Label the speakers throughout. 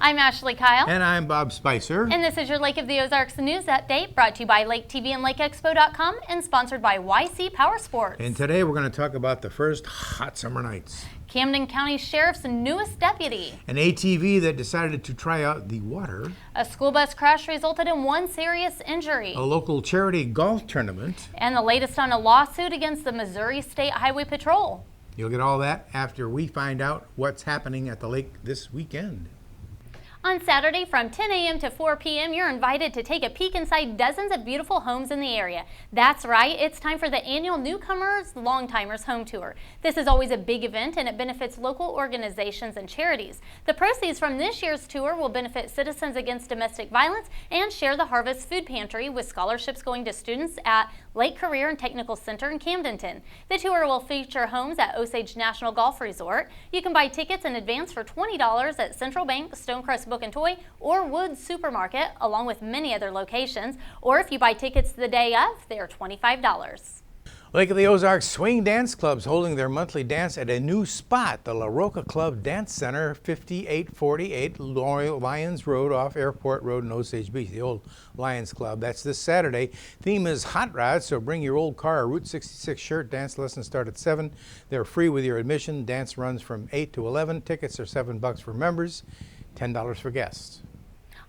Speaker 1: I'm Ashley Kyle.
Speaker 2: And I'm Bob Spicer.
Speaker 1: And this is your Lake of the Ozarks News Update, brought to you by Lake TV and LakeExpo.com and sponsored by YC Power Sports.
Speaker 2: And today we're going to talk about the first hot summer nights.
Speaker 1: Camden County Sheriff's newest deputy.
Speaker 2: An ATV that decided to try out the water.
Speaker 1: A school bus crash resulted in one serious injury.
Speaker 2: A local charity golf tournament.
Speaker 1: And the latest on a lawsuit against the Missouri State Highway Patrol.
Speaker 2: You'll get all that after we find out what's happening at the lake this weekend.
Speaker 1: On Saturday from 10 a.m. to 4 p.m., you're invited to take a peek inside dozens of beautiful homes in the area. That's right, it's time for the annual Newcomers Longtimers Home Tour. This is always a big event and it benefits local organizations and charities. The proceeds from this year's tour will benefit Citizens Against Domestic Violence and Share the Harvest Food Pantry, with scholarships going to students at Lake Career and Technical Center in Camdenton. The tour will feature homes at Osage National Golf Resort. You can buy tickets in advance for $20 at Central Bank, Stonecrest Book and Toy, or Woods Supermarket, along with many other locations. Or if you buy tickets the day of, they are $25.
Speaker 2: Lake of the Ozarks Swing Dance Club's holding their monthly dance at a new spot, the La Roca Club Dance Center, 5848 Lions Road off Airport Road in Osage Beach, the old Lions Club. That's this Saturday. Theme is hot rods, so bring your old car or Route 66 shirt. Dance lessons start at 7. They're free with your admission. Dance runs from 8 to 11. Tickets are $7 for members, $10 for guests.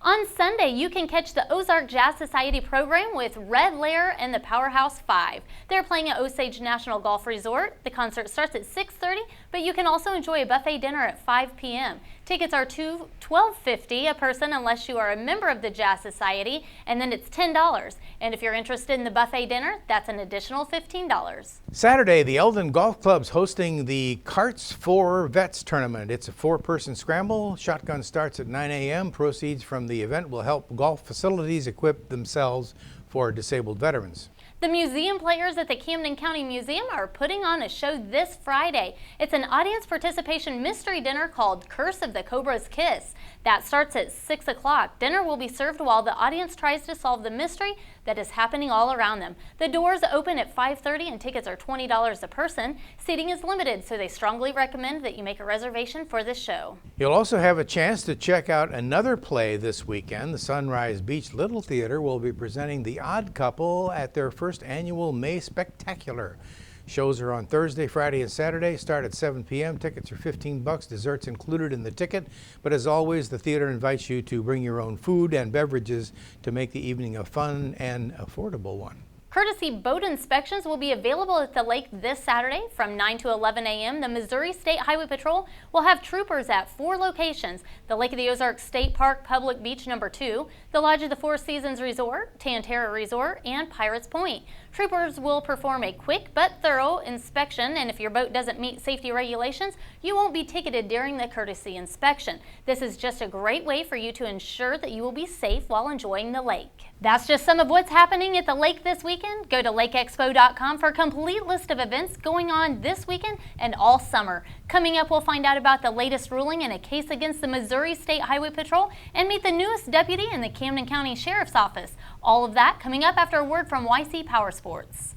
Speaker 1: On Sunday, you can catch the Ozark Jazz Society program with Red Lair and the Powerhouse 5. They're playing at Osage National Golf Resort. The concert starts at 6:30, but you can also enjoy a buffet dinner at 5 p.m. Tickets are $12.50 a person unless you are a member of the Jazz Society, and then it's $10. And if you're interested in the buffet dinner, that's an additional $15.
Speaker 2: Saturday, the Eldon Golf Club's hosting the Carts for Vets tournament. It's a 4-person scramble. Shotgun starts at 9 a.m. Proceeds from the event will help golf facilities equip themselves for disabled veterans.
Speaker 1: The museum players at the Camden County Museum are putting on a show this Friday. It's an audience participation mystery dinner called Curse of the Cobra's Kiss. That starts at 6 o'clock. Dinner will be served while the audience tries to solve the mystery that is happening all around them. The doors open at 5:30 and tickets are $20 a person. Seating is limited, so they strongly recommend that you make a reservation for this show.
Speaker 2: You'll also have a chance to check out another play this weekend. The Sunrise Beach Little Theater will be presenting The Odd Couple at their first annual May Spectacular. Shows are on Thursday, Friday, and Saturday. Start at 7 p.m. Tickets are $15. Desserts included in the ticket. But as always, the theater invites you to bring your own food and beverages to make the evening a fun and affordable one.
Speaker 1: Courtesy boat inspections will be available at the lake this Saturday from 9 to 11 a.m. The Missouri State Highway Patrol will have troopers at 4 locations: the Lake of the Ozarks State Park Public Beach number 2, the Lodge of the Four Seasons Resort, Tantera Resort, and Pirates Point. Troopers will perform a quick but thorough inspection, and if your boat doesn't meet safety regulations, you won't be ticketed during the courtesy inspection. This is just a great way for you to ensure that you will be safe while enjoying the lake. That's just some of what's happening at the lake this weekend. Go to LakeExpo.com for a complete list of events going on this weekend and all summer. Coming up, we'll find out about the latest ruling in a case against the Missouri State Highway Patrol and meet the newest deputy in the Camden County Sheriff's Office. All of that coming up after a word from YC Power Sports.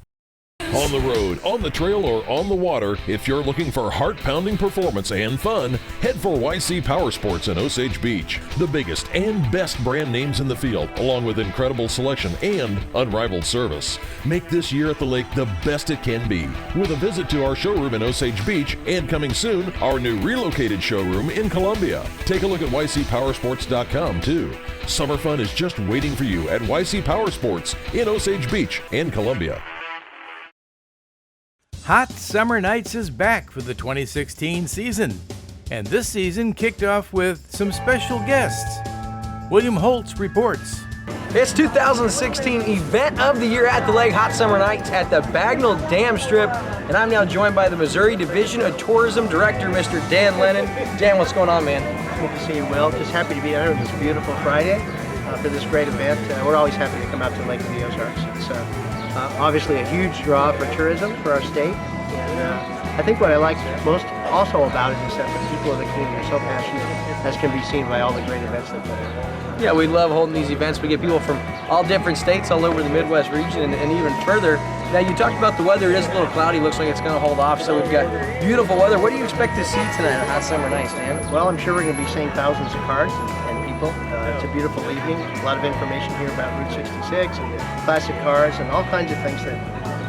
Speaker 3: On the road, on the trail, or on the water, if you're looking for heart-pounding performance and fun, head for YC Power Sports in Osage Beach. The biggest and best brand names in the field, along with incredible selection and unrivaled service. Make this year at the lake the best it can be, with a visit to our showroom in Osage Beach, and coming soon, our new relocated showroom in Columbia. Take a look at YCPowersports.com too. Summer fun is just waiting for you at YC Power Sports in Osage Beach and Columbia.
Speaker 2: Hot Summer Nights is back for the 2016 season, and this season kicked off with some special guests. William Holtz reports.
Speaker 4: It's 2016 event of the year at the lake, Hot Summer Nights at the Bagnell Dam Strip, and I'm now joined by the Missouri Division of Tourism Director, Mr. Dan Lennon. Dan, what's going on, man?
Speaker 5: Good to see you, Will. Just happy to be here on this beautiful Friday for this great event. We're always happy to come out to Lake of the Ozarks. It's obviously a huge draw for tourism for our state, and I think what I like most also about it is that the people of the community are so passionate, as can be seen by all the great events that they
Speaker 4: Yeah, we love holding these events. We get people from all different states all over the Midwest region and even further. Now, you talked about the weather. It is a little cloudy. Looks like it's going to hold off, so we've got beautiful weather. What do you expect to see tonight on Hot Summer Nights, Dan?
Speaker 5: Well, I'm sure we're going to be seeing thousands of cars and people. It's a beautiful evening. A lot of information here about Route 66 and classic cars and all kinds of things that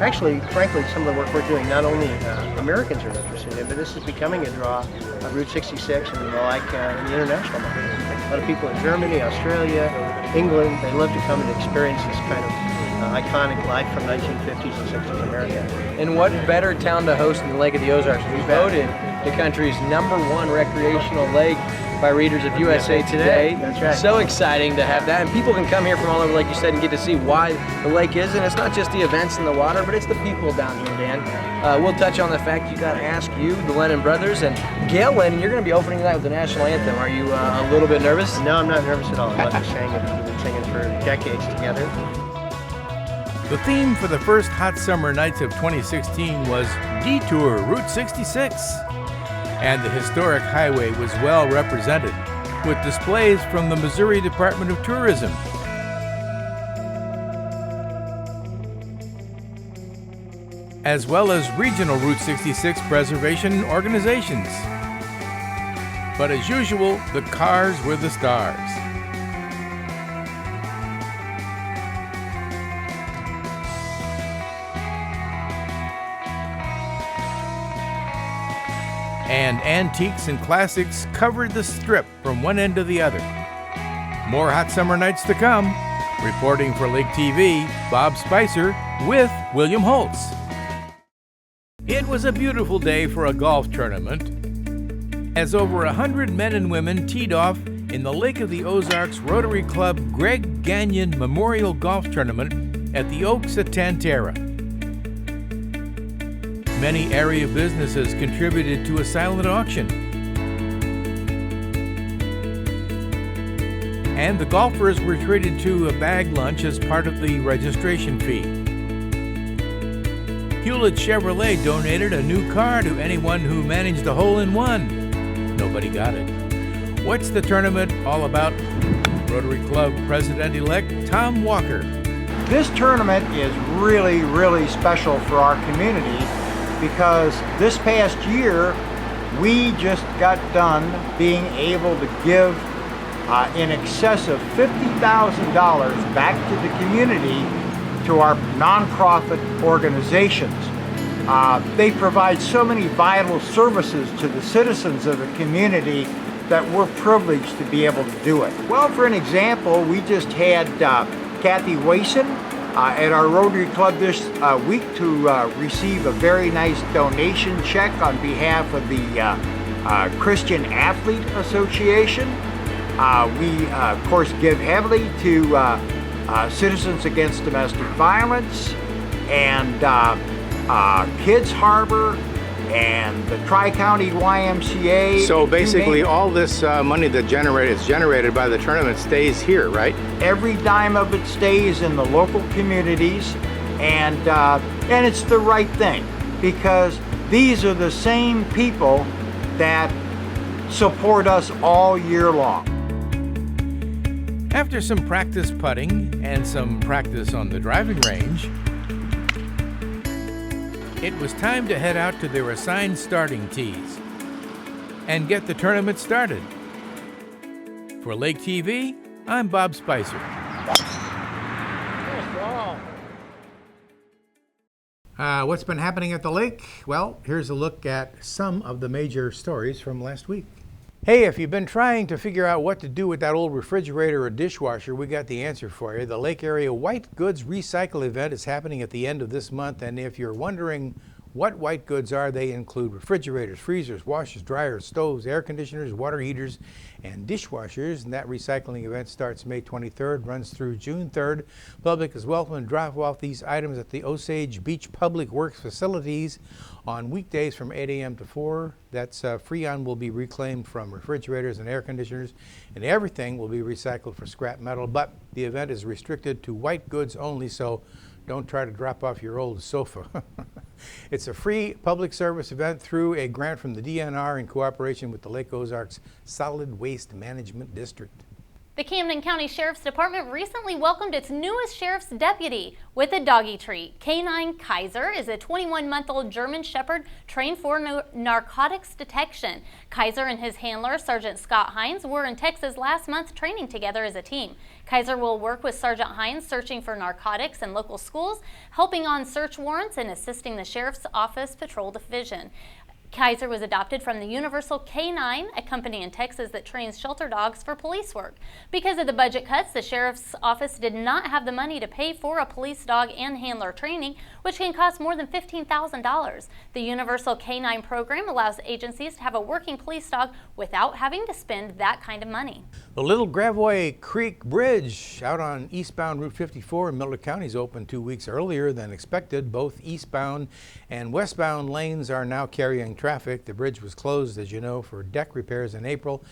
Speaker 5: actually, frankly, some of the work we're doing, not only Americans are interested in, but this is becoming a draw of Route 66 and the like in the international market. A lot of people in Germany, Australia, England, they love to come and experience this kind of iconic life from 1950s and 60s America.
Speaker 4: And what better town to host than the Lake of the Ozarks? We voted the country's #1 recreational lake by readers of USA Today.
Speaker 5: That's right.
Speaker 4: So exciting to have that. And people can come here from all over, like you said, and get to see why the lake is. And it's not just the events in the water, but it's the people down here, Dan. We'll touch on the fact you got to ask you, the Lennon brothers, and Gail Lennon, you're going to be opening tonight with the national anthem. Are you a little bit nervous?
Speaker 5: No, I'm not nervous at all. I love to sing, and we've been singing for decades together.
Speaker 2: The theme for the first Hot Summer Nights of 2016 was Detour Route 66. And the historic highway was well represented, with displays from the Missouri Department of Tourism. As well as regional Route 66 preservation organizations. But as usual, the cars were the stars. And antiques and classics covered the strip from one end to the other. More Hot Summer Nights to come. Reporting for Lake TV, Bob Spicer with William Holtz. It was a beautiful day for a golf tournament, as over 100 men and women teed off in the Lake of the Ozarks Rotary Club Greg Gagnon Memorial Golf Tournament at the Oaks at Tantera. Many area businesses contributed to a silent auction. And the golfers were treated to a bag lunch as part of the registration fee. Hewlett Chevrolet donated a new car to anyone who managed a hole-in-one. Nobody got it. What's the tournament all about? Rotary Club President-elect Tom Walker.
Speaker 6: This tournament is really, really special for our community, because this past year we just got done being able to give in excess of $50,000 back to the community to our nonprofit organizations. They provide so many vital services to the citizens of the community that we're privileged to be able to do it. Well, for an example, we just had Kathy Wason at our Rotary Club this week to receive a very nice donation check on behalf of the Christian Athlete Association. We, of course, give heavily to Citizens Against Domestic Violence and Kids Harbor and the Tri-County YMCA.
Speaker 2: So basically all this money that is generated by the tournament stays here, right?
Speaker 6: Every dime of it stays in the local communities, and it's the right thing, because these are the same people that support us all year long.
Speaker 2: After some practice putting and some practice on the driving range, it was time to head out to their assigned starting tees and get the tournament started. For Lake TV, I'm Bob Spicer. What's been happening at the lake? Well, here's a look at some of the major stories from last week. Hey, if you've been trying to figure out what to do with that old refrigerator or dishwasher, we got the answer for you. The Lake Area White Goods Recycle event is happening at the end of this month, and if you're wondering what white goods are, they include refrigerators, freezers, washers, dryers, stoves, air conditioners, water heaters, and dishwashers. And that recycling event starts May 23rd, runs through June 3rd. Public is welcome to drop off these items at the Osage Beach Public Works facilities on weekdays from 8 a.m. to 4. That's Freon will be reclaimed from refrigerators and air conditioners, and everything will be recycled for scrap metal. But the event is restricted to white goods only, so don't try to drop off your old sofa. It's a free public service event through a grant from the DNR in cooperation with the Lake Ozarks Solid Waste Management District.
Speaker 1: The Camden County Sheriff's Department recently welcomed its newest sheriff's deputy with a doggy treat. Canine Kaiser is a 21-month-old German Shepherd trained for narcotics detection. Kaiser and his handler, Sergeant Scott Hines, were in Texas last month training together as a team. Kaiser will work with Sergeant Hines searching for narcotics in local schools, helping on search warrants, and assisting the Sheriff's Office Patrol Division. Kaiser was adopted from the Universal Canine, a company in Texas that trains shelter dogs for police work. Because of the budget cuts, the Sheriff's Office did not have the money to pay for a police dog and handler training, which can cost more than $15,000. The Universal Canine program allows agencies to have a working police dog without having to spend that kind of money.
Speaker 2: The Little Gravois Creek Bridge out on eastbound Route 54 in Miller County is open 2 weeks earlier than expected. Both eastbound and westbound lanes are now carrying traffic. The bridge was closed, as you know, for deck repairs in April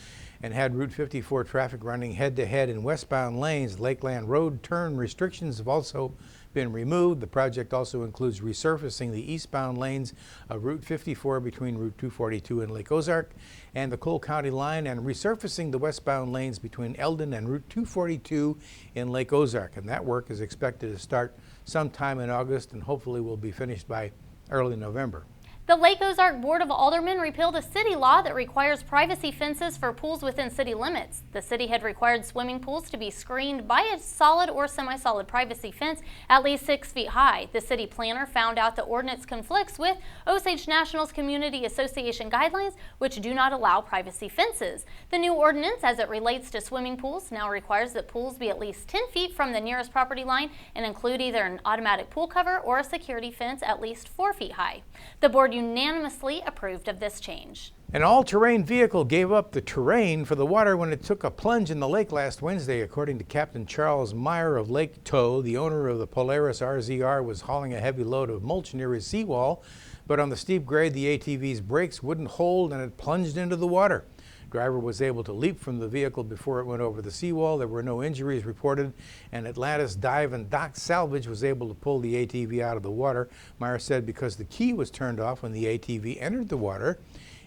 Speaker 2: and had Route 54 traffic running head-to-head in westbound lanes. Lakeland Road turn restrictions have also been removed. The project also includes resurfacing the eastbound lanes of Route 54 between Route 242 and Lake Ozark and the Cole County line, and resurfacing the westbound lanes between Eldon and Route 242 in Lake Ozark. And that work is expected to start sometime in August and hopefully will be finished by early November.
Speaker 1: The Lake Ozark Board of Aldermen repealed a city law that requires privacy fences for pools within city limits. The city had required swimming pools to be screened by a solid or semi-solid privacy fence at least 6 feet high. The city planner found out the ordinance conflicts with Osage National's Community Association guidelines, which do not allow privacy fences. The new ordinance, as it relates to swimming pools, now requires that pools be at least 10 feet from the nearest property line and include either an automatic pool cover or a security fence at least 4 feet high. The board unanimously approved of this change.
Speaker 2: An all-terrain vehicle gave up the terrain for the water when it took a plunge in the lake last Wednesday. According to Captain Charles Meyer of Lake Tow, the owner of the Polaris RZR was hauling a heavy load of mulch near his seawall, but on the steep grade the ATV's brakes wouldn't hold and it plunged into the water. Driver was able to leap from the vehicle before it went over the seawall. There were no injuries reported, and Atlantis Dive and Dock Salvage was able to pull the ATV out of the water. Meyer said because the key was turned off when the ATV entered the water,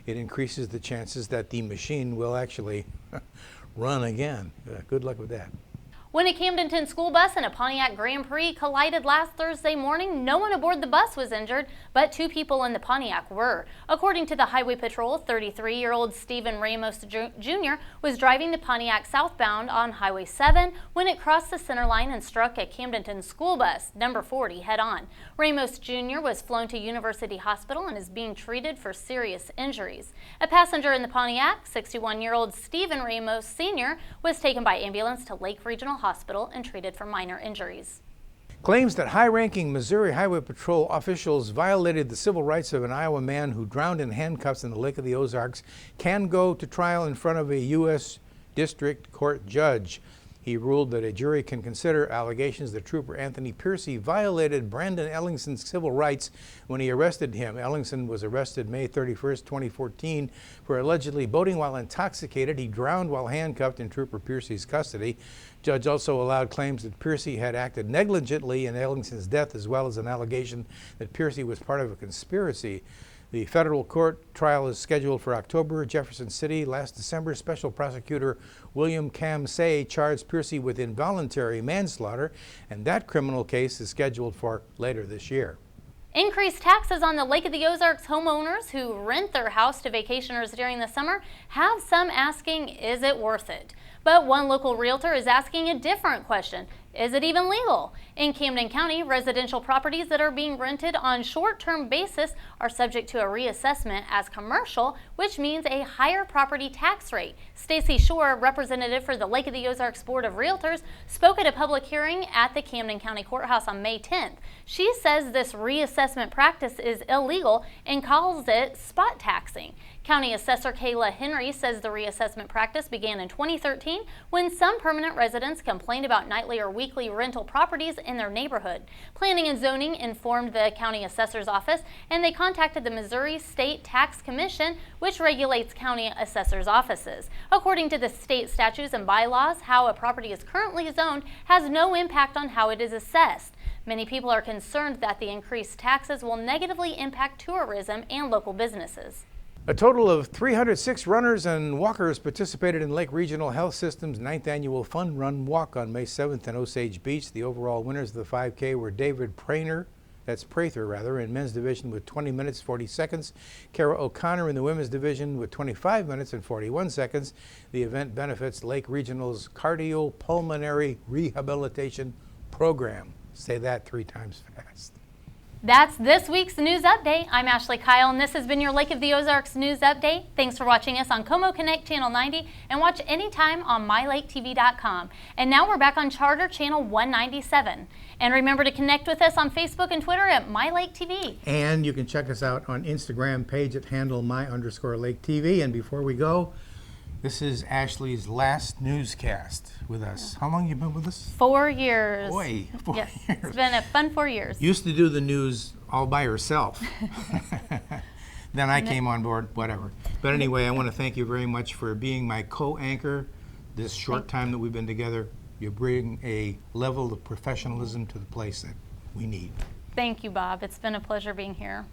Speaker 2: it increases the chances that the machine will actually run again. Good luck with that.
Speaker 1: When a Camdenton school bus and a Pontiac Grand Prix collided last Thursday morning, no one aboard the bus was injured, but 2 people in the Pontiac were. According to the Highway Patrol, 33-year-old Stephen Ramos Jr. was driving the Pontiac southbound on Highway 7 when it crossed the center line and struck a Camdenton school bus, number 40, head-on. Ramos Jr. was flown to University Hospital and is being treated for serious injuries. A passenger in the Pontiac, 61-year-old Stephen Ramos Sr., was taken by ambulance to Lake Regional Hospital and treated for minor injuries.
Speaker 2: Claims that high-ranking Missouri Highway Patrol officials violated the civil rights of an Iowa man who drowned in handcuffs in the Lake of the Ozarks can go to trial in front of a U.S. District Court judge. He ruled that a jury can consider allegations that Trooper Anthony Piercy violated Brandon Ellingson's civil rights when he arrested him. Ellingson was arrested May 31, 2014 for allegedly boating while intoxicated. He drowned while handcuffed in Trooper Piercy's custody. Judge also allowed claims that Piercy had acted negligently in Ellingson's death, as well as an allegation that Piercy was part of a conspiracy. The federal court trial is scheduled for October. Jefferson City last December, Special Prosecutor William Kamsay charged Piercy with involuntary manslaughter, and that criminal case is scheduled for later this year.
Speaker 1: Increased taxes on the Lake of the Ozarks homeowners who rent their house to vacationers during the summer have some asking, is it worth it? But one local realtor is asking a different question. Is it even legal? In Camden County, residential properties that are being rented on short-term basis are subject to a reassessment as commercial, which means a higher property tax rate. Stacy Shore, representative for the Lake of the Ozarks Board of Realtors, spoke at a public hearing at the Camden County Courthouse on May 10th. She says this reassessment practice is illegal and calls it spot taxing. County Assessor Kayla Henry says the reassessment practice began in 2013 when some permanent residents complained about nightly or weekly rental properties in their neighborhood. Planning and Zoning informed the county assessor's office, and they contacted the Missouri State Tax Commission, which regulates county assessor's offices. According to the state statutes and bylaws, how a property is currently zoned has no impact on how it is assessed. Many people are concerned that the increased taxes will negatively impact tourism and local businesses.
Speaker 2: A total of 306 runners and walkers participated in Lake Regional Health System's 9th annual Fun Run Walk on May 7th in Osage Beach. The overall winners of the 5K were David Prather in men's division with 20 minutes 40 seconds, Kara O'Connor in the women's division with 25 minutes and 41 seconds. The event benefits Lake Regional's cardiopulmonary rehabilitation program. Say that 3 times fast.
Speaker 1: That's this week's News Update. I'm Ashley Kyle, and this has been your Lake of the Ozarks News Update. Thanks for watching us on Como Connect Channel 90, and watch anytime on MyLakeTV.com. And now we're back on Charter Channel 197. And remember to connect with us on Facebook and Twitter at MyLakeTV.
Speaker 2: And you can check us out on Instagram page at handle my_LakeTV. And before we go, this is Ashley's last newscast with us. How long have you been with us?
Speaker 1: 4 years.
Speaker 2: Boy, 4
Speaker 1: yes,
Speaker 2: years.
Speaker 1: It's been a fun 4 years.
Speaker 2: Used to do the news all by herself. Then I came on board, whatever. But anyway, I want to thank you very much for being my co-anchor this short time that we've been together. You bring a level of professionalism to the place that we need.
Speaker 1: Thank you, Bob. It's been a pleasure being here.